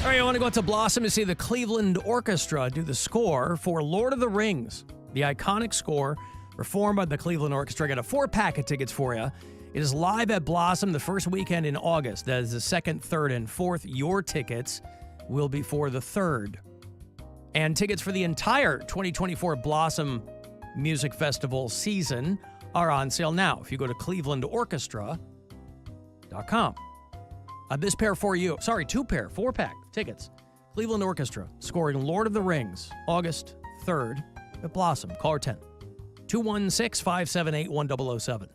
All right, I want to go out to Blossom to see the Cleveland Orchestra do the score for Lord of the Rings. The iconic score performed by the Cleveland Orchestra. I got a 4-pack of tickets for you. It is live at Blossom the first weekend in August. That is the 2nd, 3rd, and 4th. Your tickets will be for the 3rd. And tickets for the entire 2024 Blossom Music Festival season are on sale now if you go to clevelandorchestra.com. This pair for you. Sorry, 2-pair, 4-pack tickets. Cleveland Orchestra scoring Lord of the Rings, August 3rd at Blossom. Caller 10. 216-578-1007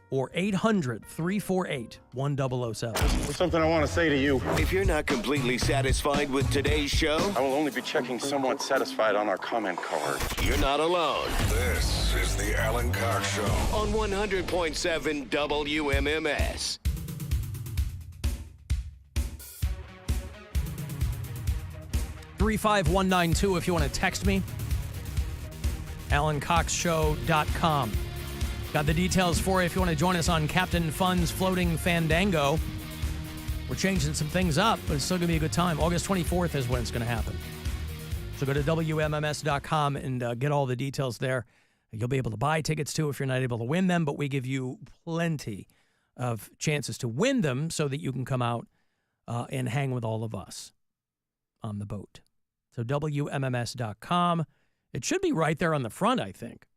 or 800-348-1007. There's something I want to say to you. If you're not completely satisfied with today's show, I will only be checking somewhat satisfied on our comment card. you're not alone. This is the Alan Cox Show. On 100.7 WMMS. 35192 if you want to text me. AlanCoxShow.com. Got the details for you if you want to join us on Captain Fun's Floating Fandango. We're changing some things up, but it's still going to be a good time. August 24th is when it's going to happen. So go to WMMS.com and get all the details there. You'll be able to buy tickets too if you're not able to win them, but we give you plenty of chances to win them so that you can come out and hang with all of us on the boat. So WMMS.com. It should be right there on the front, I think.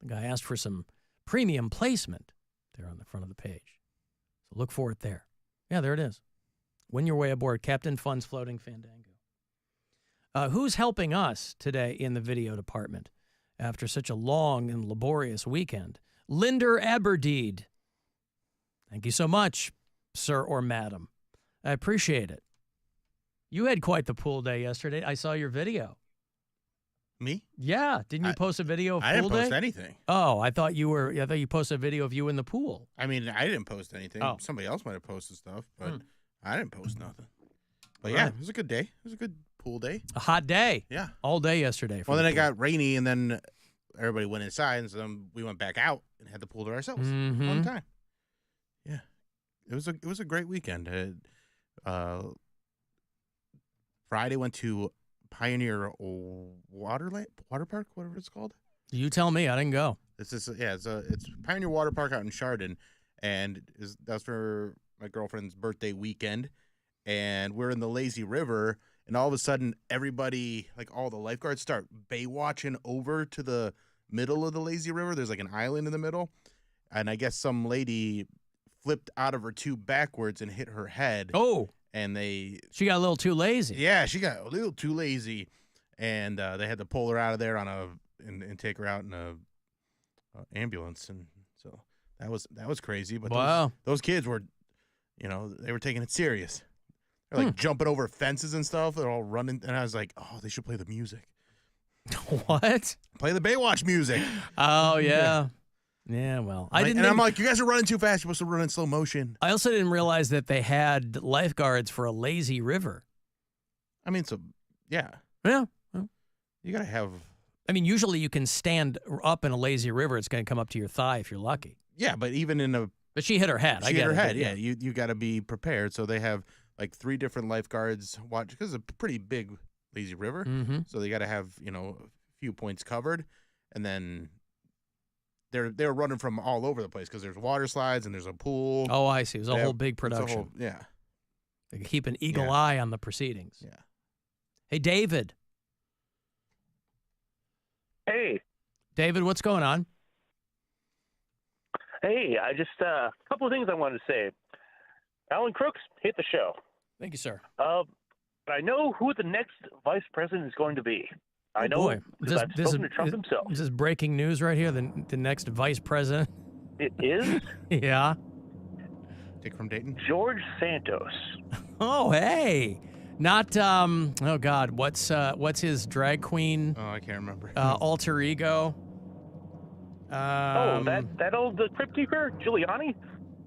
The guy asked for some premium placement there on the front of the page. So look for it there. Yeah, there it is. Win your way aboard Captain Fun's Floating Fandango. Who's helping us today in the video department after such a long and laborious weekend? Linder Aberdeed. Thank you so much, sir or madam. I appreciate it. You had quite the pool day yesterday. I saw your video. Me? Yeah. Didn't you post a video of pool I didn't post day? anything. Oh, I thought you posted a video of you in the pool. I mean, I didn't post anything. Oh. Somebody else might have posted stuff, but I didn't post nothing. But Right. yeah, it was a good day. It was a good pool day. A hot day. Yeah. All day yesterday. Well, then it got rainy, and then everybody went inside, and so then we went back out and had the pool to ourselves. Fun time. Yeah. It was a great weekend. Friday went to Pioneer Water Park, whatever it's called. You tell me. I didn't go. It's Pioneer Water Park out in Chardon, and that's for my girlfriend's birthday weekend. And we're in the lazy river, and all of a sudden, everybody, like all the lifeguards, start Baywatching over to the middle of the lazy river. There's like an island in the middle, and I guess some lady flipped out of her tube backwards and hit her head. Oh. And she got a little too lazy. Yeah, she got a little too lazy, and they had to pull her out of there and take her out in a ambulance, and so that was crazy. But wow, those kids were, they were taking it serious. They're like jumping over fences and stuff. They're all running, and I was like, oh, they should play the music. What? Play the Baywatch music. Oh yeah. Yeah, well, I'm like, you guys are running too fast. You're supposed to run in slow motion. I also didn't realize that they had lifeguards for a lazy river. I mean, so yeah. Yeah. You gotta have. I mean, usually you can stand up in a lazy river. It's going to come up to your thigh if you're lucky. Yeah, but even in a. But she hit her head. She hit her head. Yeah, you got to be prepared. So they have like 3 different lifeguards watch because it's a pretty big lazy river. Mm-hmm. So they got to have a few points covered, and then. They're running from all over the place because there's water slides and there's a pool. Oh, I see. It was a whole big production. Yeah. They keep an eagle eye on the proceedings. Yeah. Hey, David. Hey. David, what's going on? Hey, I just a couple of things I wanted to say. Alan Crooks, hit the show. Thank you, sir. But I know who the next vice president is going to be. I know because I've spoken to Trump himself. This is breaking news right here. The next vice president. It is? Yeah. Dick from Dayton? George Santos. Oh, hey. Not, oh, God, what's his drag queen? Oh, I can't remember. Alter ego? That old crypt keeper, Giuliani?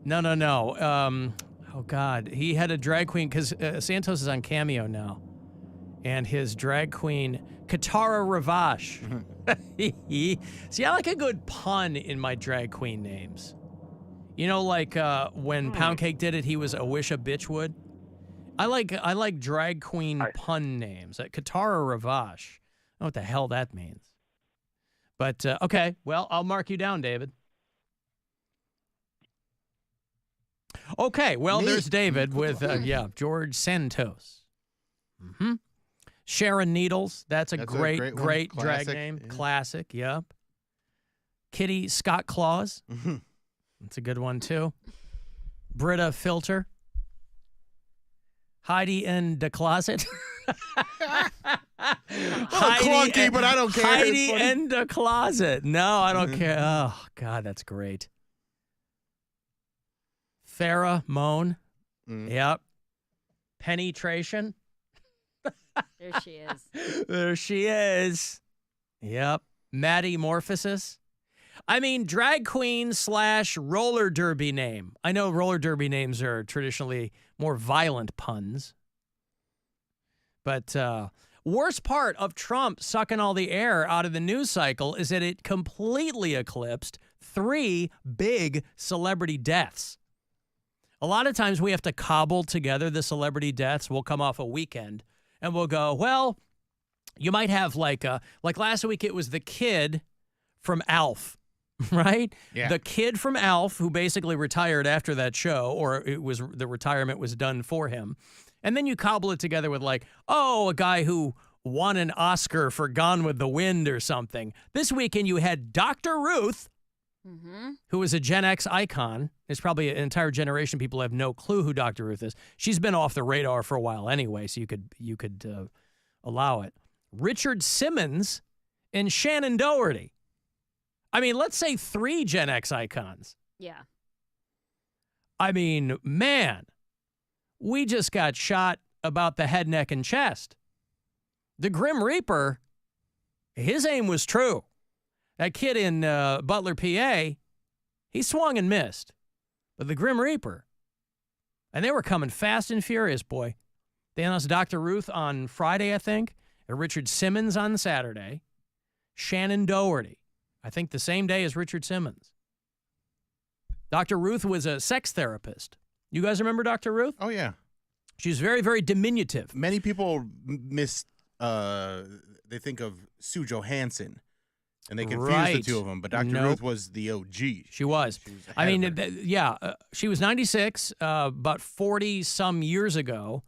No. Oh, God. He had a drag queen because Santos is on Cameo now. And his drag queen, Katara Ravash. See, I like a good pun in my drag queen names. Like when Pound Cake did it, he was A Wish a Bitch Would. I like drag queen pun names. Katara Ravash. I don't know what the hell that means. But, okay, well, I'll mark you down, David. Okay, well, there's David with, George Santos. Mm-hmm. Sharon Needles. That's a great drag name. Yeah. Classic, yep. Kitty Scott Claus. Mm-hmm. That's a good one, too. Britta Filter. Heidi in the closet. Clunky, but I don't care. Heidi in the closet. No, I don't care. Oh, God, that's great. Farrah Moan. Yep. Penetration. There she is. There she is. Yep. Maddie Morphosis. I mean, drag queen / roller derby name. I know roller derby names are traditionally more violent puns. But worst part of Trump sucking all the air out of the news cycle is that it completely eclipsed 3 big celebrity deaths. A lot of times we have to cobble together the celebrity deaths. We'll come off a weekend and we'll go, well, you might have like last week it was the kid from Alf, right? Yeah. The kid from Alf who basically retired after that show, or the retirement was done for him. And then you cobble it together with a guy who won an Oscar for Gone with the Wind or something. This weekend you had Dr. Ruth, who is a Gen X icon. There's probably an entire generation of people who have no clue who Dr. Ruth is. She's been off the radar for a while anyway, so you could allow it. Richard Simmons and Shannen Doherty. I mean, let's say 3 Gen X icons. Yeah. I mean, man, we just got shot about the head, neck, and chest. The Grim Reaper, his aim was true. That kid in Butler, PA, he swung and missed. But the Grim Reaper, and they were coming fast and furious, boy. They announced Dr. Ruth on Friday, I think, and Richard Simmons on Saturday, Shannen Doherty, I think the same day as Richard Simmons. Dr. Ruth was a sex therapist. You guys remember Dr. Ruth? Oh, yeah. She's very, very diminutive. Many people they think of Sue Johansson, and they confuse the two of them. But Dr. Ruth was the OG. She was. I mean, she was 96, about 40-some years ago.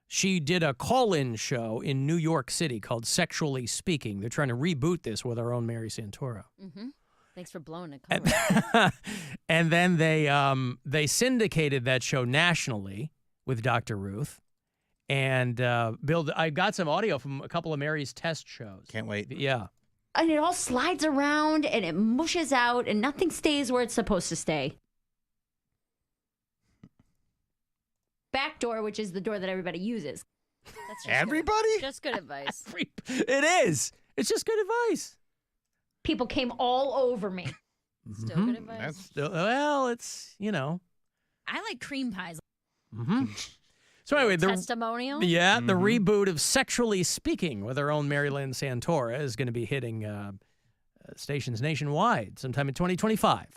She did a call-in show in New York City called Sexually Speaking. They're trying to reboot this with our own Mary Santora. Mm-hmm. Thanks for blowing it cover. And then they syndicated that show nationally with Dr. Ruth. And Bill, I got some audio from a couple of Mary's test shows. Can't wait. Yeah. And it all slides around and it mushes out and nothing stays where it's supposed to stay. Back door, which is the door that everybody uses. That's just everybody? Just good advice. It is. It's just good advice. People came all over me. Still good advice. It's, you know. I like cream pies. Mm-hmm. So anyway, testimonial? Yeah, the reboot of Sexually Speaking with our own Mary Santora is going to be hitting stations nationwide sometime in 2025.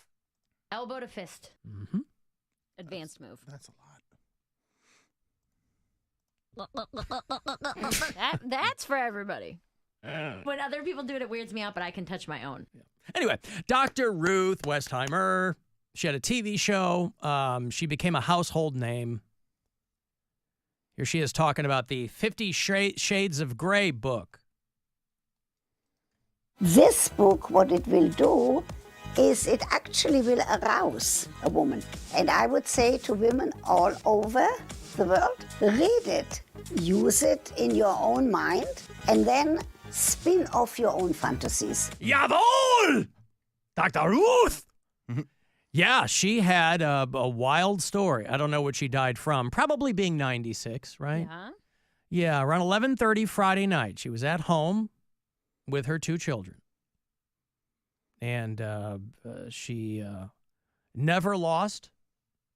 Elbow to fist. Mm-hmm. Advanced move. That's a lot. That's for everybody. When other people do it, it weirds me out, but I can touch my own. Yeah. Anyway, Dr. Ruth Westheimer, she had a TV show. She became a household name. Here she is talking about the 50 Shades of Grey book. This book, what it will do is it actually will arouse a woman. And I would say to women all over the world, read it, use it in your own mind, and then spin off your own fantasies. Jawohl! Dr. Ruth! Yeah, she had a wild story. I don't know what she died from. Probably being 96, right? Yeah. Yeah, around 11:30 Friday night. She was at home with her 2 children. And she never lost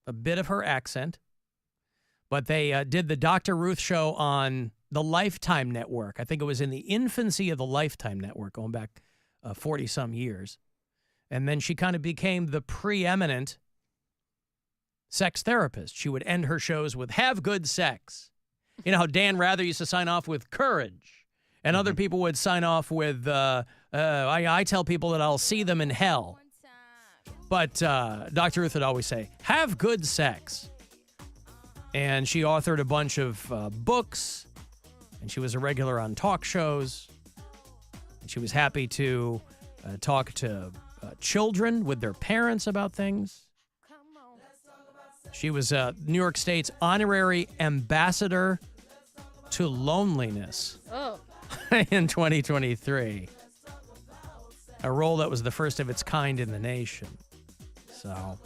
a bit of her accent. But they did the Dr. Ruth show on the Lifetime Network. I think it was in the infancy of the Lifetime Network, going back 40-some years. And then she kind of became the preeminent sex therapist. She would end her shows with, "Have good sex." You know how Dan Rather used to sign off with courage, and other people would sign off with, I tell people that I'll see them in hell. But Dr. Ruth would always say, have good sex. And she authored a bunch of books, and she was a regular on talk shows. And she was happy to talk to children with their parents about things. She was New York State's honorary ambassador to loneliness in 2023. A role that was the first of its kind in the nation. So,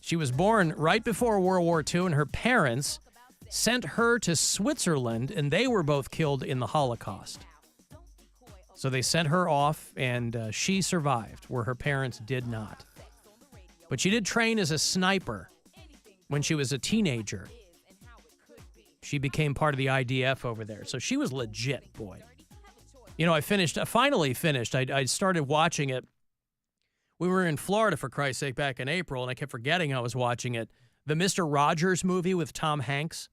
she was born right before World War II, and her parents sent her to Switzerland, and they were both killed in the Holocaust. So they sent her off, and she survived, where her parents did not. But she did train as a sniper when she was a teenager. She became part of the IDF over there. So she was legit, boy. You know, I finally finished. I started watching it. We were in Florida, for Christ's sake, back in April, and I kept forgetting I was watching it. The Mr. Rogers movie with Tom Hanks.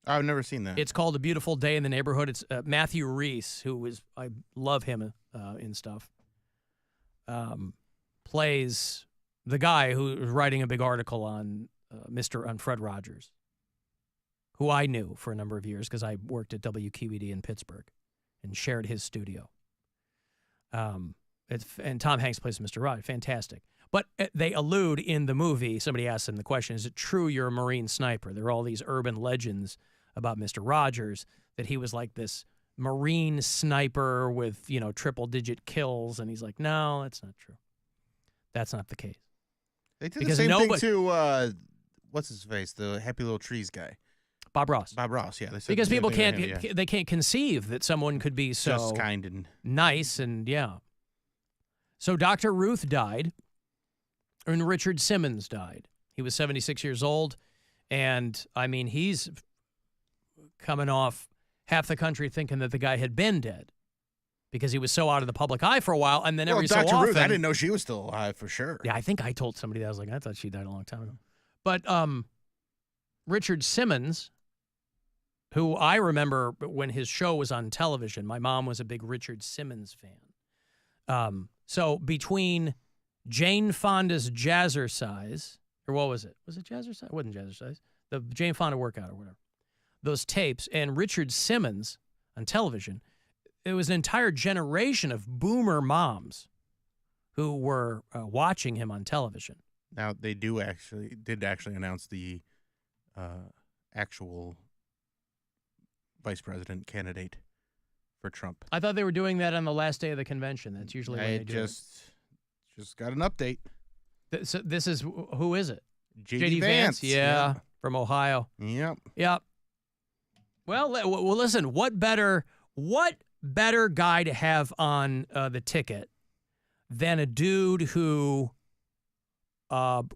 I've never seen that. It's called A Beautiful Day in the Neighborhood. It's Matthew Rhys, I love him in stuff, plays the guy who was writing a big article on Fred Rogers, who I knew for a number of years because I worked at WQED in Pittsburgh and shared his studio. And Tom Hanks plays Mr. Rogers. Fantastic. But they allude in the movie, somebody asks him the question, is it true you're a Marine sniper? There are all these urban legends about Mr. Rogers, that he was like this Marine sniper with, triple-digit kills. And he's like, no, that's not true. That's not the case. They did the same thing to, what's his face, the Happy Little Trees guy. Bob Ross. Bob Ross, yeah. Because people they can't conceive that someone could be so just kind and nice, and yeah. So Dr. Ruth died, and Richard Simmons died. He was 76 years old, and I mean, he's coming off half the country thinking that the guy had been dead because he was so out of the public eye for a while, and then every so often... Ruth, I didn't know she was still alive for sure. Yeah, I think I told somebody that. I was like, I thought she died a long time ago. But Richard Simmons, who I remember when his show was on television, my mom was a big Richard Simmons fan. So between Jane Fonda's Jazzercise, or what was it? Was it Jazzercise? It wasn't Jazzercise. The Jane Fonda workout or whatever. Those tapes and Richard Simmons on television, it was an entire generation of boomer moms who were watching him on television. Now, they did actually announce the actual vice president candidate for Trump. I thought they were doing that on the last day of the convention. That's usually when they do just got an update. So this is, who is it? J.D. Vance. Yeah, from Ohio. Yep. Well, listen, what better guy to have on the ticket than a dude who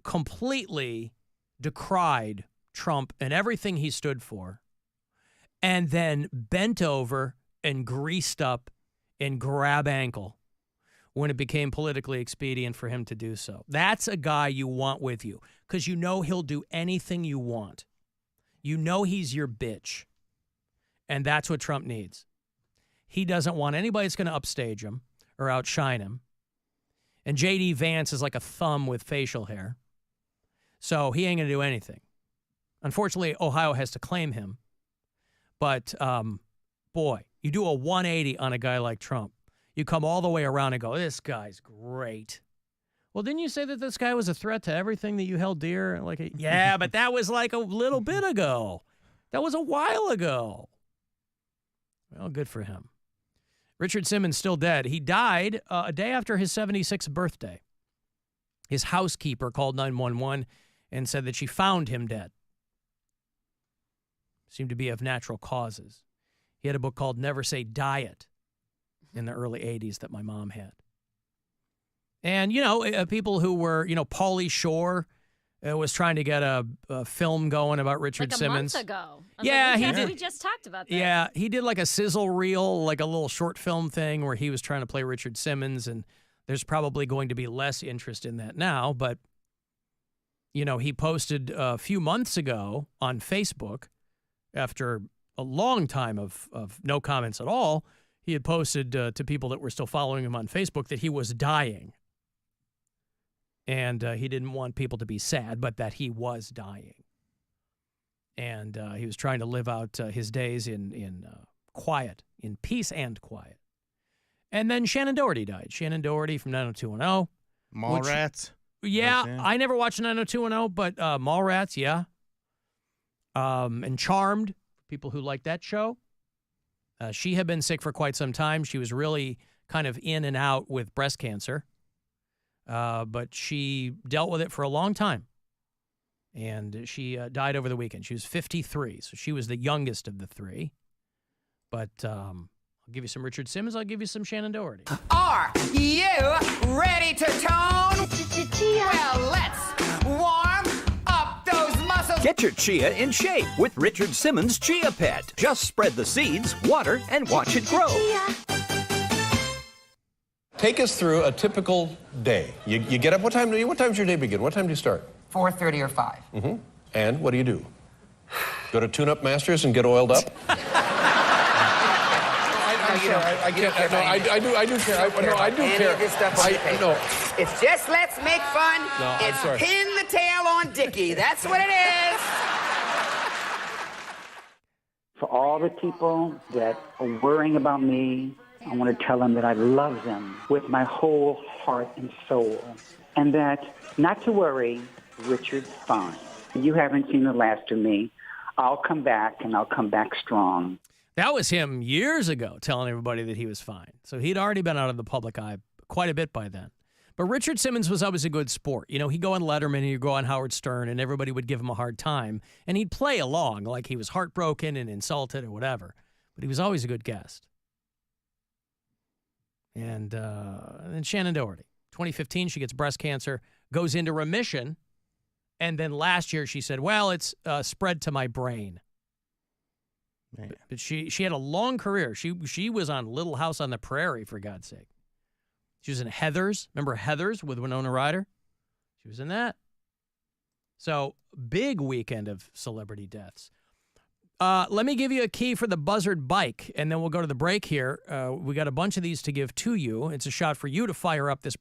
completely decried Trump and everything he stood for, and then bent over and greased up and grab ankle when it became politically expedient for him to do so. That's a guy you want with you because you know he'll do anything you want. You know he's your bitch. And that's what Trump needs. He doesn't want anybody that's going to upstage him or outshine him. And J.D. Vance is like a thumb with facial hair. So he ain't going to do anything. Unfortunately, Ohio has to claim him. But, boy, you do a 180 on a guy like Trump. You come all the way around and go, this guy's great. Well, didn't you say that this guy was a threat to everything that you held dear? Yeah, but that was like a little bit ago. That was a while ago. Well, good for him. Richard Simmons still dead. He died a day after his 76th birthday. His housekeeper called 911 and said that she found him dead. Seemed to be of natural causes. He had a book called Never Say Diet in the early 80s that my mom had. And, people who were, Pauly Shore was trying to get a film going about Richard Simmons. Month ago. We just talked about that. Yeah, he did like a sizzle reel, like a little short film thing where he was trying to play Richard Simmons, and there's probably going to be less interest in that now. But, he posted a few months ago on Facebook after a long time of no comments at all, he had posted to people that were still following him on Facebook that he was dying. And he didn't want people to be sad, but that he was dying. And he was trying to live out his days in quiet, in peace and quiet. And then Shannen Doherty died. Shannen Doherty from 90210. Mallrats? Yeah, I never watched 90210, but Mallrats, yeah. And Charmed, people who like that show. She had been sick for quite some time. She was really kind of in and out with breast cancer. But she dealt with it for a long time. And she died over the weekend. She was 53, so she was the youngest of the three. But I'll give you some Richard Simmons. I'll give you some Shannen Doherty. Are you ready to tone? Well, let's warm up those muscles. Get your chia in shape with Richard Simmons Chia Pet. Just spread the seeds, water, and watch it grow. Take us through a typical day. You get up. What time does your day begin? What time do you start? 4:30 or 5. Mm-hmm. And what do? Go to Tune Up Masters and get oiled up? I do care. It's just let's make fun. No, it's I'm sorry. pin the tail on Dickie. That's what it is. For all the people that are worrying about me, I want to tell them that I love them with my whole heart and soul. And that not to worry, Richard's fine. You haven't seen the last of me. I'll come back, and I'll come back strong. That was him years ago telling everybody that he was fine. So he'd already been out of the public eye quite a bit by then. But Richard Simmons was always a good sport. You know, he'd go on Letterman and he'd go on Howard Stern, and everybody would give him a hard time. And he'd play along like he was heartbroken and insulted or whatever. But he was always a good guest. And then Shannen Doherty. 2015, she gets breast cancer, goes into remission. And then last year she said, well, it's spread to my brain. But she had a long career. She was on Little House on the Prairie, for God's sake. She was in Heathers. Remember Heathers with Winona Ryder? She was in that. So big weekend of celebrity deaths. Let me give you a key for the Buzzard bike, and then we'll go to the break here. We got a bunch of these to give to you. It's a shot for you to fire up this